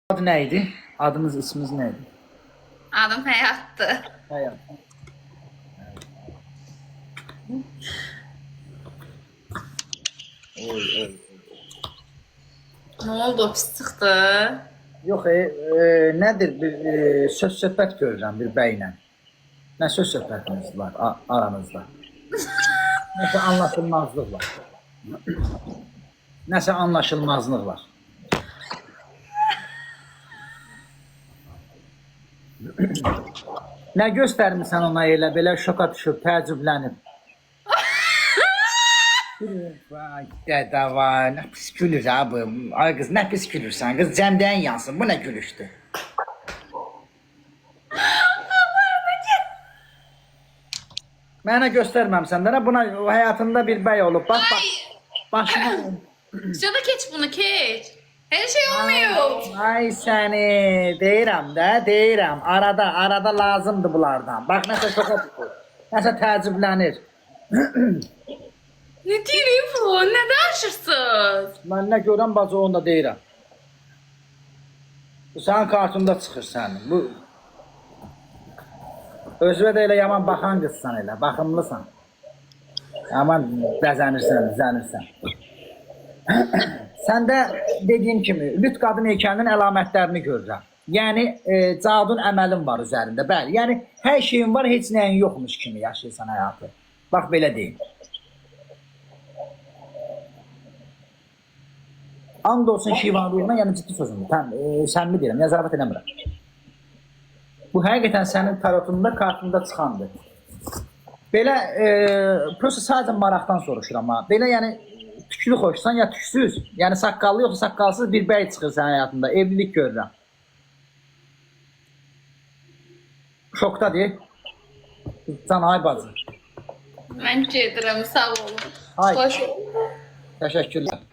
Adı neydi? Adınız, isminiz neydi? Adım Həyatdır. Hayat. Oy, oy. Nə oldu? Pis çıxdı. Yox, nədir? Bir söz-söhbət görürəm bir bəylə. Nə söz-söhbətiniz var aranızda? Nəsə anlaşılmazlıq var. Nəsə anlaşılmazlıq var. Nə göstərmirsən ona elə belə şoka düşüb, təəccüblənib. Vay dədə vay, nə pis gülür abi. Ay qız, nə pis gülürsən qız, cəmdəyin yansın, bu nə gülüşdür? Mənə göstərməmsən də, buna həyatında bir bəy olub, bax, başına... Şurada keç bunu, keç. Her şey olmuyor. Ay səni, deyirəm də, deyirəm. Arada lazımdır bunlardan. Bax, nəsə şoka düşür, nəsə təəccüblənir. Ne deyirəm bu? Ne danışırsınız? Mən nə görəm, bacı, onu da deyirəm. Bu sənin kartında çıxır sənin. Bu... Özvə də elə yaman baxan qızsan elə, baxımlısan. Yaman bəzənirsən. Səndə dediyim kimi, lüt qadın heykəlinin əlamətlərini görürəm. Yəni, cadun əməlin var üzərində, bəli. Yəni, hər şeyin var, heç nəyin yoxmuş kimi yaşayırsan həyatı. Bax, belə deyim. And olsun Şivan ruhuna, yəni ciddi sözümdür. Səmimi deyirəm, ya zarafat eləmirəm. Bu həqiqətən sənin tarotunda, kartında çıxandır. Belə, prosta sadəcə maraqdan soruşuram ha. Belə, yəni, tüklü xoşsan ya tüksüz, yəni saqqallı yoxsa saqqalsız bir bəy çıxır sənin həyatında, evlilik görürəm. Şokdadır. Can, ay bacı. Mən gedirəm, sağ olun. Ay. Xoş olun. Təşəkkürlər.